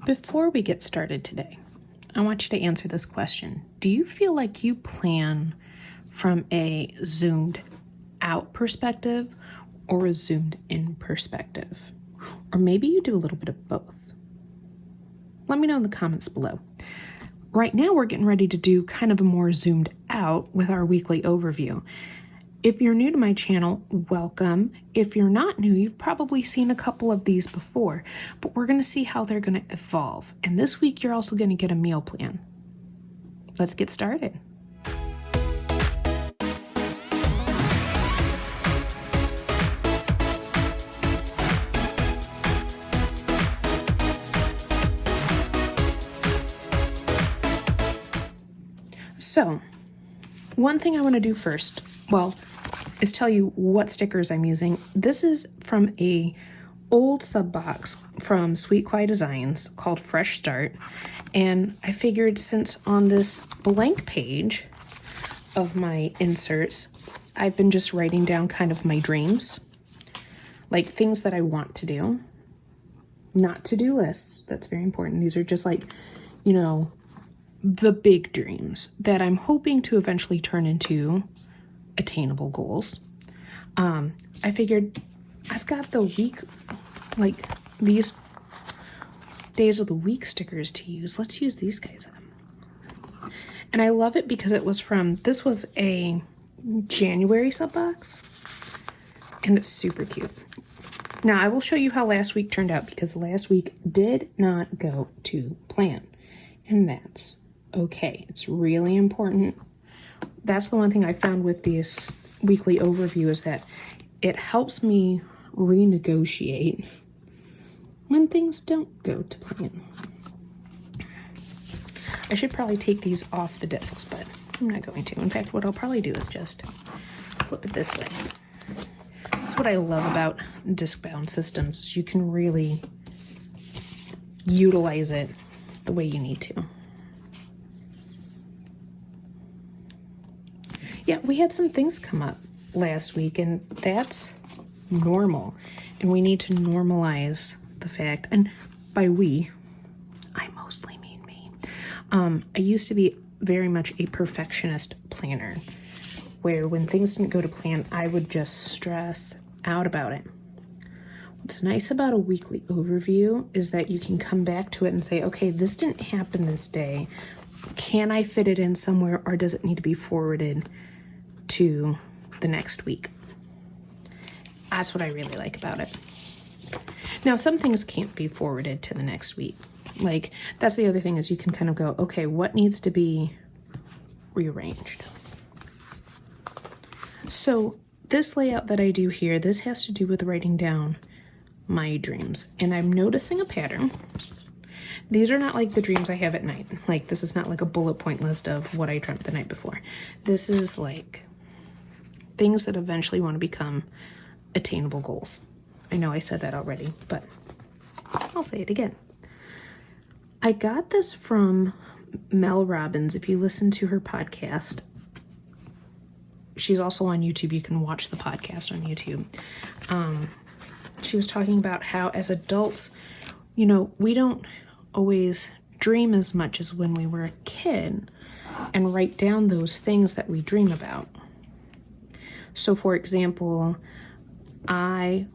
Before we get started today, I want you to answer this question. Do you feel like you plan from a zoomed out perspective or a zoomed in perspective? Or maybe you do a little bit of both. Let me know in the comments below. Right now we're getting ready to do kind of a more zoomed out with our weekly overview. If you're new to my channel, welcome. If you're not new, you've probably seen a couple of these before, but we're going to see how they're going to evolve. And this week you're also going to get a meal plan. Let's get started. So, one thing I want to do first, is tell you what stickers I'm using. This is from a old sub box from Sweet Quiet Designs called Fresh Start. And I figured since on this blank page of my inserts, I've been just writing down kind of my dreams, like things that I want to do, not to-do lists. That's very important. These are just like, the big dreams that I'm hoping to eventually turn into attainable goals. I figured I've got the week, like these days of the week stickers to use. Let's use these guys up. And I love it because this was a January sub box and it's super cute. Now I will show you how last week turned out because last week did not go to plan, and that's okay. It's really important. That's the one thing I found with this weekly overview is that it helps me renegotiate when things don't go to plan. I should probably take these off the discs, but I'm not going to. In fact, what I'll probably do is just flip it this way. This is what I love about disc-bound systems, is you can really utilize it the way you need to. Yeah, we had some things come up last week, and that's normal. And we need to normalize the fact, and by we, I mostly mean me. I used to be very much a perfectionist planner, where when things didn't go to plan, I would just stress out about it. What's nice about a weekly overview is that you can come back to it and say, okay, this didn't happen this day. Can I fit it in somewhere, or does it need to be forwarded to the next week? That's what I really like about it. Now, some things can't be forwarded to the next week. Like, that's the other thing, is you can kind of go, okay, what needs to be rearranged? So this layout that I do here, this has to do with writing down my dreams. And I'm noticing a pattern. These are not like the dreams I have at night. Like, this is not like a bullet point list of what I dreamt the night before. This is like things that eventually want to become attainable goals. I know I said that already, but I'll say it again. I got this from Mel Robbins. If you listen to her podcast, she's also on YouTube. You can watch the podcast on YouTube. She was talking about how as adults, we don't always dream as much as when we were a kid and write down those things that we dream about. So for example, I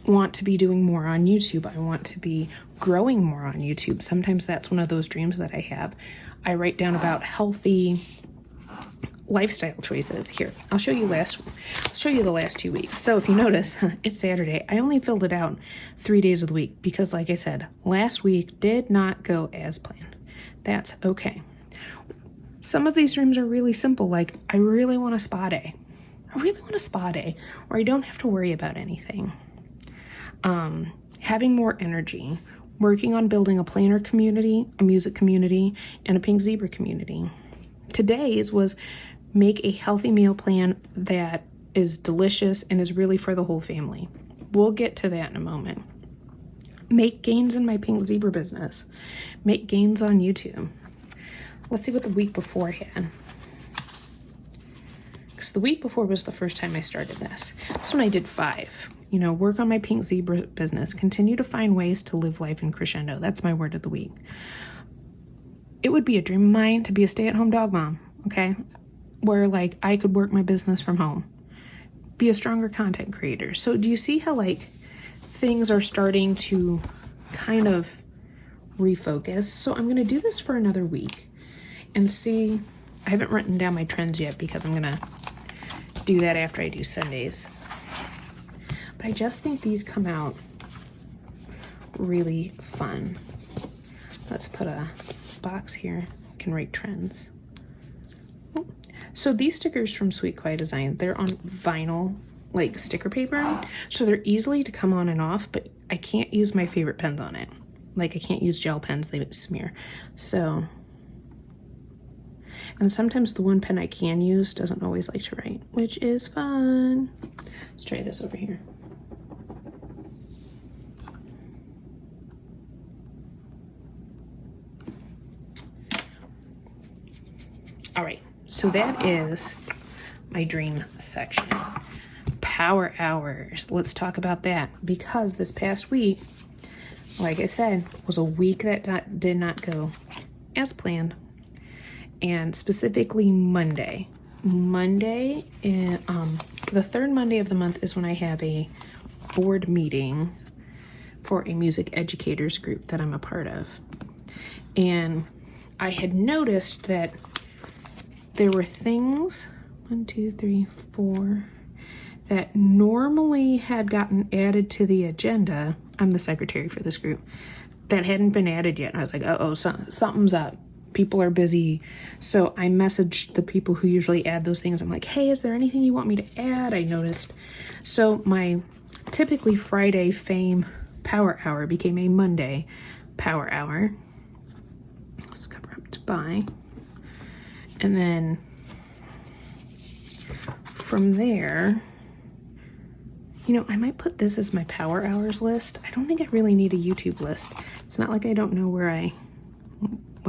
want to be doing more on YouTube. I want to be growing more on YouTube. Sometimes that's one of those dreams that I have. I write down about healthy lifestyle choices. Here, I'll show you the last 2 weeks. So if you notice, it's Saturday. I only filled it out 3 days of the week because, like I said, last week did not go as planned. That's okay. Some of these dreams are really simple, like I really want a spa day. I really want a spa day where I don't have to worry about anything. Having more energy, working on building a planner community, a music community, and a pink zebra community. Today's was make a healthy meal plan that is delicious and is really for the whole family. We'll get to that in a moment. Make gains in my pink zebra business. Make gains on YouTube. Let's see what the week before had. Because the week before was the first time I started this. This one I did 5. You know, work on my pink zebra business. Continue to find ways to live life in crescendo. That's my word of the week. It would be a dream of mine to be a stay-at-home dog mom, okay? Where, like, I could work my business from home. Be a stronger content creator. So do you see how, like, things are starting to kind of refocus? So I'm going to do this for another week and see. I haven't written down my trends yet because I'm going to do that after I do Sundays. But I just think these come out really fun. Let's put a box here. I can write trends. So these stickers from Sweet Quiet Design, they're on vinyl, like sticker paper. So they're easily to come on and off, but I can't use my favorite pens on it. Like I can't use gel pens, they would smear. So, and sometimes the one pen I can use doesn't always like to write, which is fun. Let's try this over here. All right, so that is my dream section. Power hours. Let's talk about that, because this past week, like I said, was a week that did not go as planned. And specifically Monday. Monday, the third Monday of the month is when I have a board meeting for a music educators group that I'm a part of. And I had noticed that there were things, 1, 2, 3, 4, that normally had gotten added to the agenda. I'm the secretary for this group, that hadn't been added yet. And I was like, uh-oh, something's up. People are busy. So I messaged the people who usually add those things. I'm like, hey, is there anything you want me to add? I noticed. So my typically Friday fame power hour became a Monday power hour. Let's cover up to buy. And then from there, you know, I might put this as my power hours list. I don't think I really need a YouTube list. It's not like I don't know what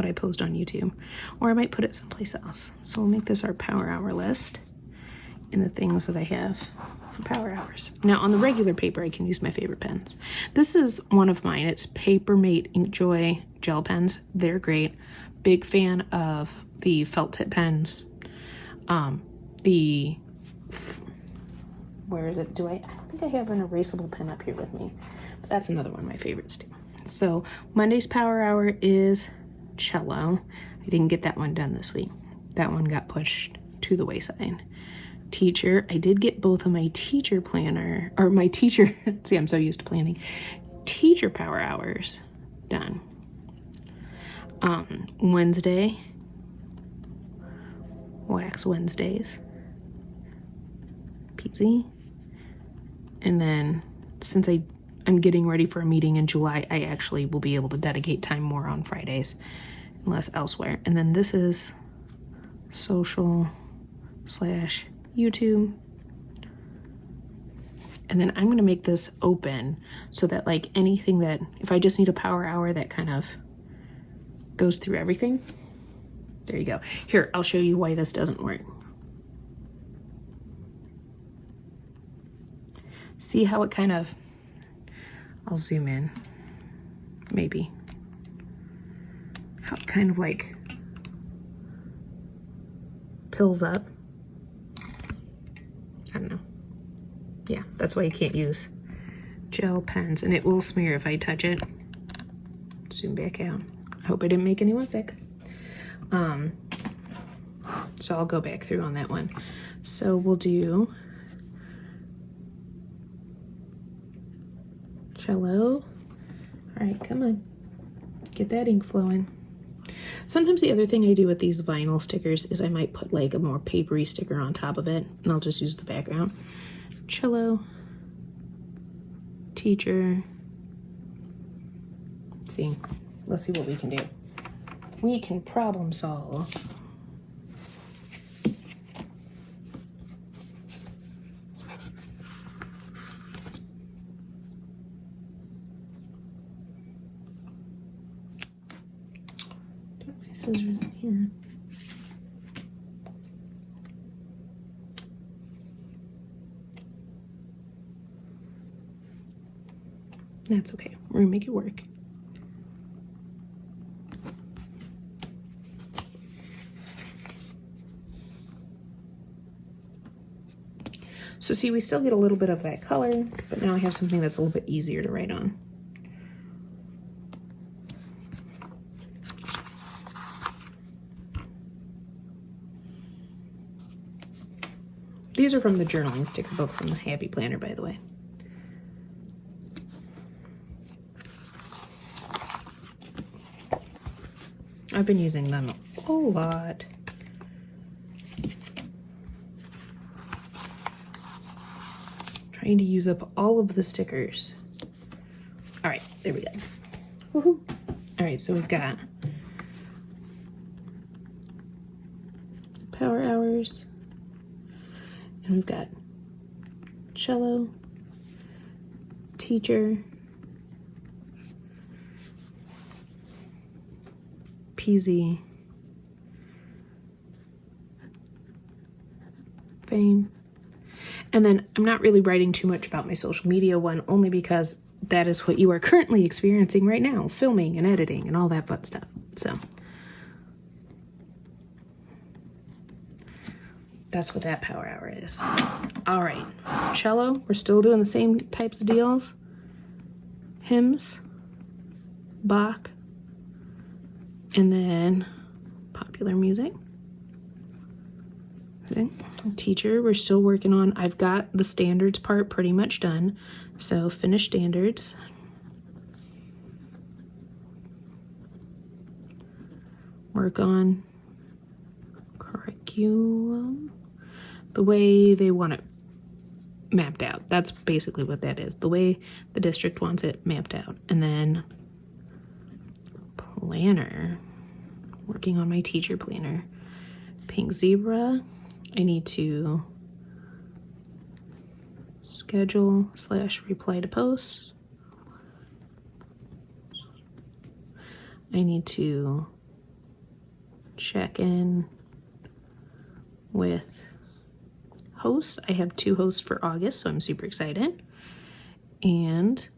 I post on YouTube, or I might put it someplace else. So we'll make this our power hour list in the things that I have for power hours. Now on the regular paper, I can use my favorite pens. This is one of mine. It's Papermate Inkjoy gel pens. They're great. Big fan of the felt tip pens. Where is it? I think I have an erasable pen up here with me, but that's another one of my favorites too. So Monday's power hour is cello. I didn't get that one done this week. That one got pushed to the wayside. Teacher, I did get both of my teacher planner, or my teacher, see, I'm so used to planning, teacher power hours done. Wednesday, Wax Wednesdays, peasy. And then since I'm getting ready for a meeting in July, I actually will be able to dedicate time more on Fridays and less elsewhere. And then this is social/YouTube. And then I'm going to make this open so that like anything that, if I just need a power hour that kind of goes through everything. There you go. Here, I'll show you why this doesn't work. See how it kind of, I'll zoom in, maybe. How it kind of like pills up. I don't know. Yeah, that's why you can't use gel pens, and it will smear if I touch it. Zoom back out. I hope I didn't make anyone sick. So I'll go back through on that one. So we'll do cello. All right, come on. Get that ink flowing. Sometimes the other thing I do with these vinyl stickers is I might put like a more papery sticker on top of it, and I'll just use the background. Cello, teacher. Let's see what we can do. We can problem solve. Put my scissors in here. That's okay. We're gonna make it work. So see, we still get a little bit of that color, but now I have something that's a little bit easier to write on. These are from the journaling sticker book from the Happy Planner, by the way. I've been using them a lot. Trying to use up all of the stickers. All right, there we go. Woohoo! All right, so we've got power hours, and we've got cello, teacher, PZ, fame. And then I'm not really writing too much about my social media one, only because that is what you are currently experiencing right now, filming and editing and all that fun stuff. So that's what that power hour is. All right, cello, we're still doing the same types of deals. Hymns, Bach, and then popular music. Okay. Teacher, we're still working on, I've got the standards part pretty much done. So finish standards. Work on curriculum. The way they want it mapped out. That's basically what that is. The way the district wants it mapped out. And then planner. Working on my teacher planner. Pink zebra. I need to schedule / reply to post. I need to check in with hosts. I have 2 hosts for August, so I'm super excited. And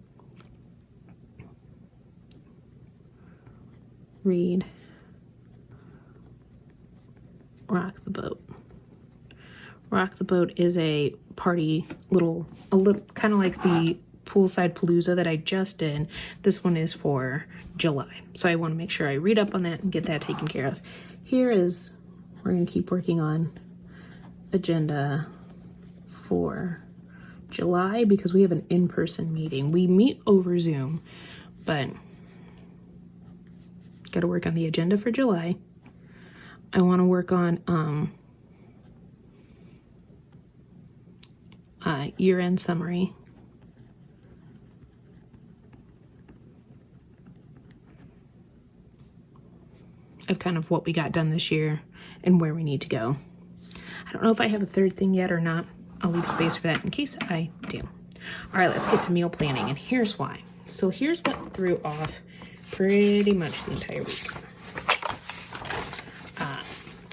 read Rock the Boat. Rock the Boat is a party, a little kind of like the poolside palooza that I just did. This one is for July. So I want to make sure I read up on that and get that taken care of. Here is, we're going to keep working on agenda for July because we have an in-person meeting. We meet over Zoom, but got to work on the agenda for July. I want to work on year-end summary. Of kind of what we got done this year and where we need to go. I don't know if I have a third thing yet or not. I'll leave space for that in case I do. All right, let's get to meal planning, and here's why. So here's what threw off pretty much the entire week.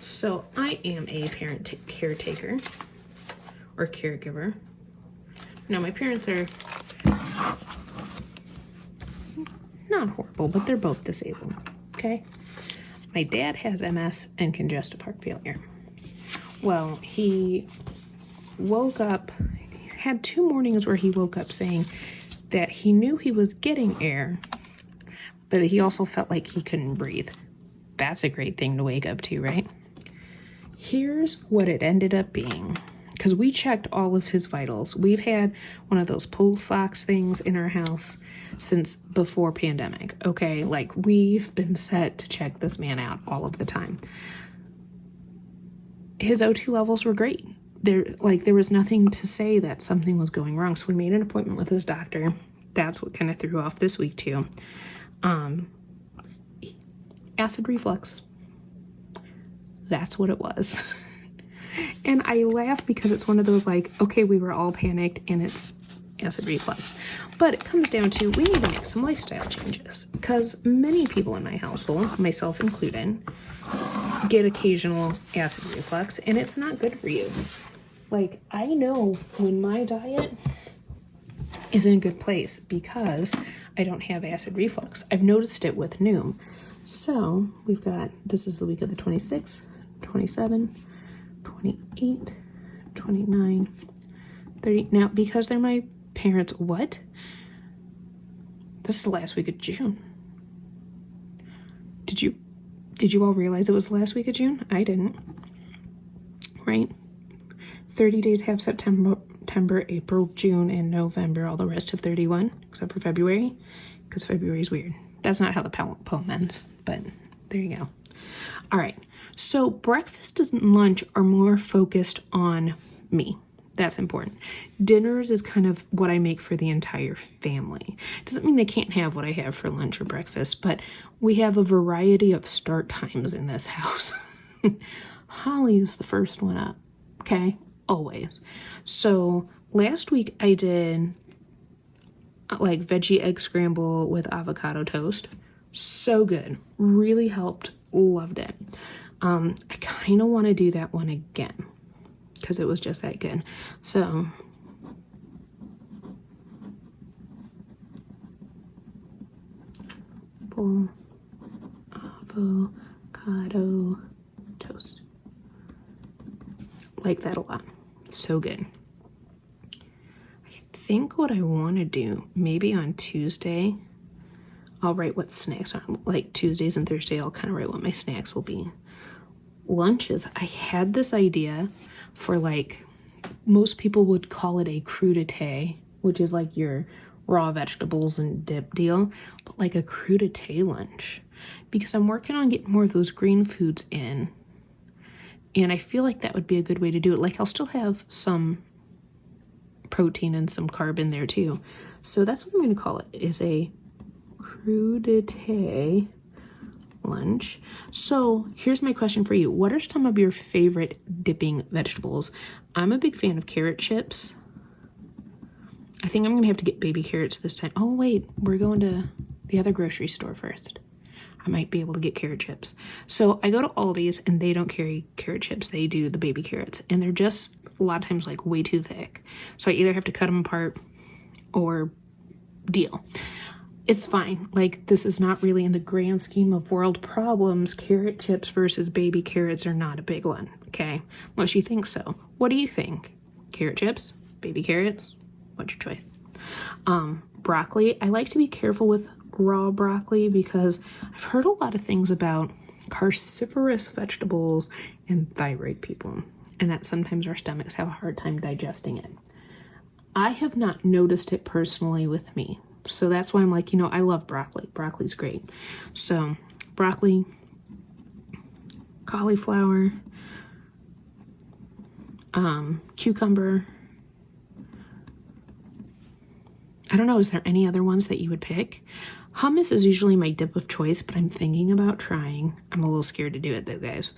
So I am a parent caretaker or caregiver. Now my parents are not horrible, but they're both disabled, okay? My dad has MS and congestive heart failure. Well, he woke up, had 2 mornings where he woke up saying that he knew he was getting air, but he also felt like he couldn't breathe. That's a great thing to wake up to, right? Here's what it ended up being. Because we checked all of his vitals. We've had one of those pulse ox things in our house since before pandemic, okay? Like, we've been set to check this man out all of the time. His O2 levels were great. There was nothing to say that something was going wrong. So we made an appointment with his doctor. That's what kind of threw off this week too. Acid reflux. That's what it was. And I laugh because it's one of those like, okay, we were all panicked and it's acid reflux. But it comes down to we need to make some lifestyle changes because many people in my household, myself included, get occasional acid reflux and it's not good for you. Like, I know when my diet is in a good place because I don't have acid reflux. I've noticed it with Noom. So we've got, this is the week of the 26th, 27, 28, 29, 30. Now, because they're my parents, what? This is the last week of June. Did you all realize it was the last week of June? I didn't. Right? 30 days have September, April, June, and November. All the rest have 31, except for February, because February is weird. That's not how the poem ends, but there you go. All right. So breakfast and lunch are more focused on me. That's important. Dinners is kind of what I make for the entire family. Doesn't mean they can't have what I have for lunch or breakfast, but we have a variety of start times in this house. Holly is the first one up, okay? Always. So last week I did like veggie egg scramble with avocado toast. So good. Really helped. Loved it. I kind of want to do that one again because it was just that good. So avocado toast. Like that a lot. So good. I think what I want to do, maybe on Tuesday, I'll write what snacks are. Like Tuesdays and Thursday, I'll kind of write what my snacks will be. Lunches, I had this idea for like, most people would call it a crudité, which is like your raw vegetables and dip deal, but like a crudité lunch, because I'm working on getting more of those green foods in, and I feel like that would be a good way to do it. Like I'll still have some protein and some carb in there too. So that's what I'm going to call it, is a crudité lunch. So here's my question for you. What are some of your favorite dipping vegetables? I'm a big fan of carrot chips. I think I'm gonna have to get baby carrots this time. Oh wait, we're going to the other grocery store first. I might be able to get carrot chips. So I go to Aldi's and they don't carry carrot chips. They do the baby carrots, and they're just a lot of times like way too thick. So I either have to cut them apart or deal. It's fine. Like, this is not really in the grand scheme of world problems. Carrot chips versus baby carrots are not a big one, okay? Unless you think so. What do you think? Carrot chips? Baby carrots? What's your choice? Broccoli. I like to be careful with raw broccoli because I've heard a lot of things about cruciferous vegetables and thyroid people, and that sometimes our stomachs have a hard time digesting it. I have not noticed it personally with me. So that's why I'm like, I love broccoli. Broccoli's great. So broccoli, cauliflower, cucumber. I don't know, is there any other ones that you would pick? Hummus is usually my dip of choice, but I'm thinking about trying. I'm a little scared to do it though, guys.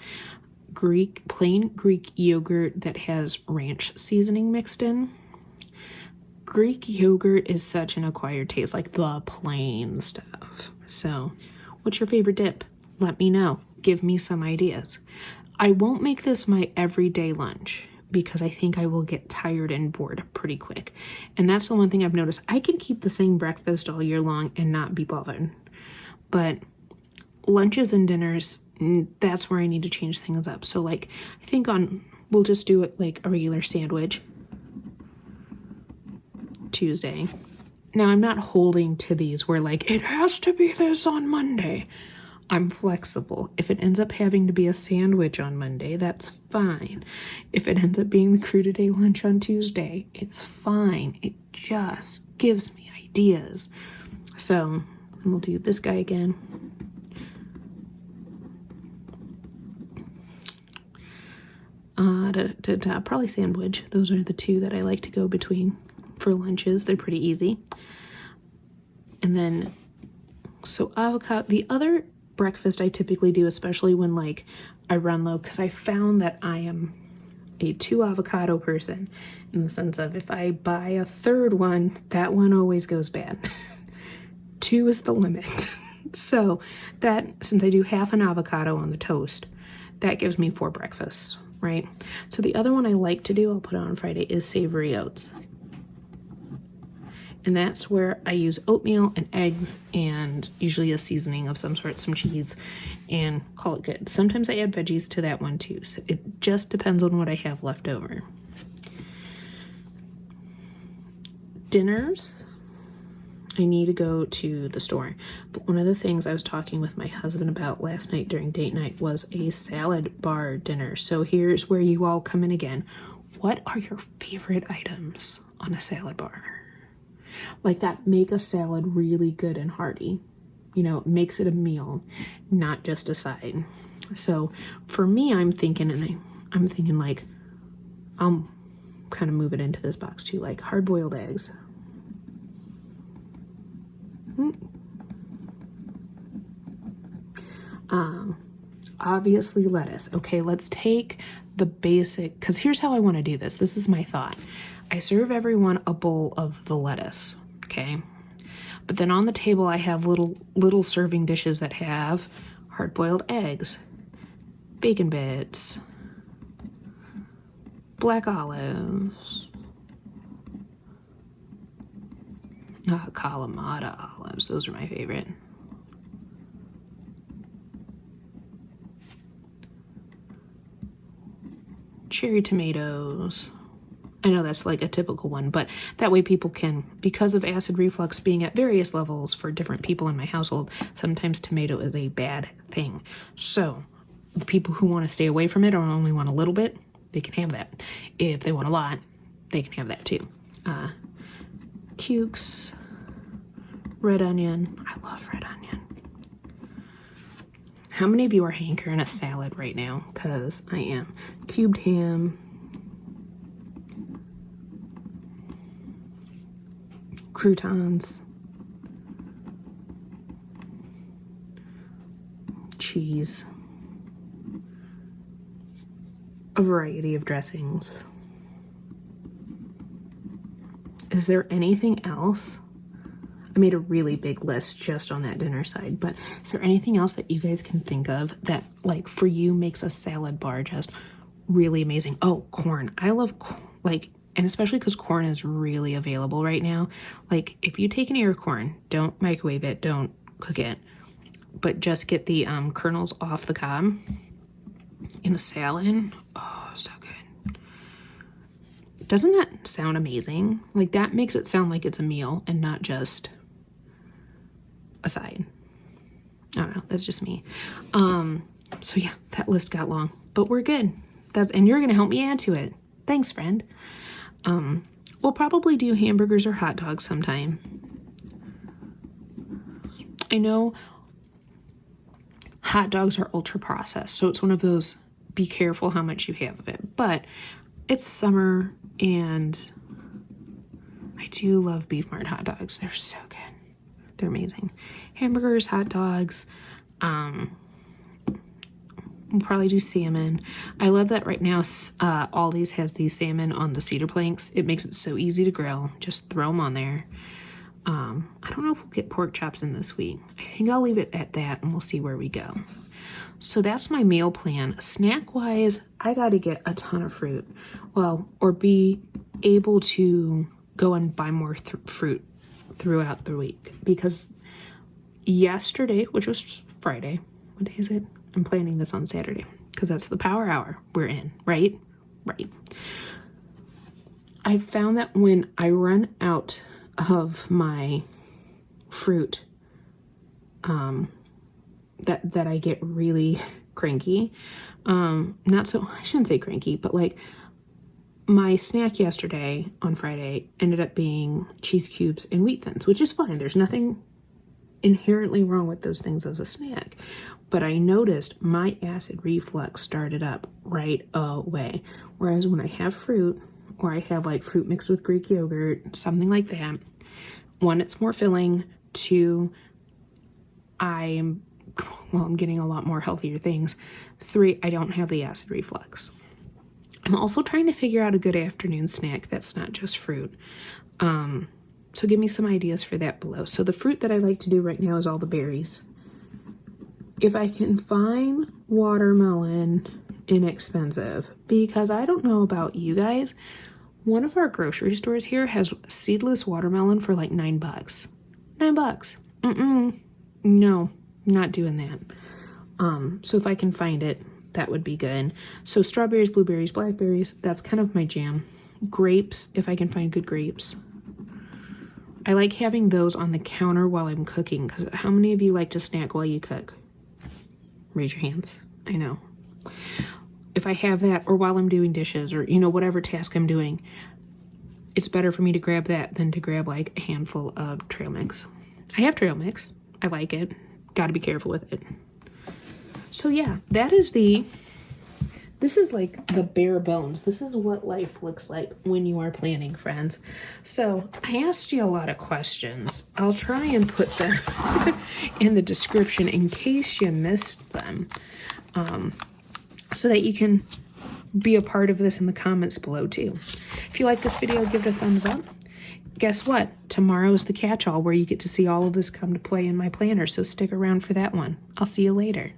Plain Greek yogurt that has ranch seasoning mixed in. Greek yogurt is such an acquired taste, like the plain stuff. So, what's your favorite dip? Let me know. Give me some ideas. I won't make this my everyday lunch because I think I will get tired and bored pretty quick. And that's the one thing I've noticed. I can keep the same breakfast all year long and not be bothered. But lunches and dinners, that's where I need to change things up. So like, I think we'll just do it like a regular sandwich Tuesday. Now I'm not holding to these where like, it has to be this on Monday. I'm flexible. If it ends up having to be a sandwich on Monday, that's fine. If it ends up being the crudité lunch on Tuesday, it's fine. It just gives me ideas. So we'll do this guy again. Probably sandwich. Those are the two that I like to go between for lunches. They're pretty easy. And then, so avocado, the other breakfast I typically do, especially when like I run low, because I found that I am a 2 avocado person in the sense of if I buy a third one, that one always goes bad. 2 is the limit. So that, since I do half an avocado on the toast, that gives me 4 breakfasts, right? So the other one I like to do, I'll put it on Friday, is savory oats. And that's where I use oatmeal and eggs and usually a seasoning of some sort, some cheese, and call it good. Sometimes I add veggies to that one too. So it just depends on what I have left over. Dinners, I need to go to the store. But one of the things I was talking with my husband about last night during date night was a salad bar dinner. So here's where you all come in again. What are your favorite items on a salad bar? Like that make a salad really good and hearty. You know, it makes it a meal, not just a side. So for me, I'm thinking like, I'll kind of move it into this box too, like hard-boiled eggs. Obviously lettuce. Okay, let's take the basic, because here's how I want to do this. This is my thought. I serve everyone a bowl of the lettuce, okay? But then on the table I have little serving dishes that have hard-boiled eggs, bacon bits, black olives, Kalamata olives. Those are my favorite. Cherry tomatoes. I know that's like a typical one, but that way people can, because of acid reflux being at various levels for different people in my household, sometimes tomato is a bad thing. So the people who want to stay away from it or only want a little bit, they can have that. If they want a lot, they can have that too. Cukes, red onion. I love red onion. How many of you are hankering a salad right now? Because I am. Cubed ham. Croutons. Cheese. A variety of dressings. Is there anything else? I made a really big list just on that dinner side, but is there anything else that you guys can think of that, like, for you makes a salad bar just really amazing? Oh, corn. I love, and especially because corn is really available right now. Like, if you take any of your corn, don't microwave it, don't cook it, but just get the kernels off the cob in a salad. Oh, so good. Doesn't that sound amazing? Like, that makes it sound like it's a meal and not just a side. I don't know. That's just me. So yeah, that list got long, but we're good. And you're going to help me add to it. Thanks, friend. We'll probably do hamburgers or hot dogs sometime. I know hot dogs are ultra processed, so it's one of those, be careful how much you have of it, but it's summer and I do love Beef Mart hot dogs. They're so good. They're amazing. Hamburgers, hot dogs. We'll probably do salmon. I love that right now Aldi's has these salmon on the cedar planks. It makes it so easy to grill. Just throw them on there. I don't know if we'll get pork chops in this week. I think I'll leave it at that and we'll see where we go. So that's my meal plan. Snack-wise, I got to get a ton of fruit. Well, or be able to go and buy more fruit throughout the week. Because yesterday, which was Friday, what day is it? I'm planning this on Saturday because that's the power hour we're in, right? Right. I found that when I run out of my fruit, that I get really cranky. Not so, I shouldn't say cranky, but like my snack yesterday on Friday ended up being cheese cubes and wheat thins, which is fine. There's nothing inherently wrong with those things as a snack. But I noticed my acid reflux started up right away. Whereas when I have fruit, or I have like fruit mixed with Greek yogurt, something like that, one, it's more filling. Two, I'm getting a lot more healthier things. Three, I don't have the acid reflux. I'm also trying to figure out a good afternoon snack that's not just fruit. So give me some ideas for that below. So the fruit that I like to do right now is all the berries. If I can find watermelon inexpensive, because I don't know about you guys, One of our grocery stores here has seedless watermelon for like $9. $9. No, not doing that. So if I can find it, that would be good. So strawberries, blueberries, blackberries, that's kind of my jam. Grapes, if I can find good grapes. I like having those on the counter while I'm cooking, because how many of you like to snack while you cook? Raise your hands. I know. If I have that, or while I'm doing dishes, or, you know, whatever task I'm doing, it's better for me to grab that than to grab like a handful of trail mix. I have trail mix. I like it. Got to be careful with it. So yeah, this is like the bare bones. This is what life looks like when you are planning, friends. So I asked you a lot of questions. I'll try and put them in the description in case you missed them, so that you can be a part of this in the comments below too. If you like this video, give it a thumbs up. Guess what? Tomorrow is the catch-all where you get to see all of this come to play in my planner, so stick around for that one. I'll see you later.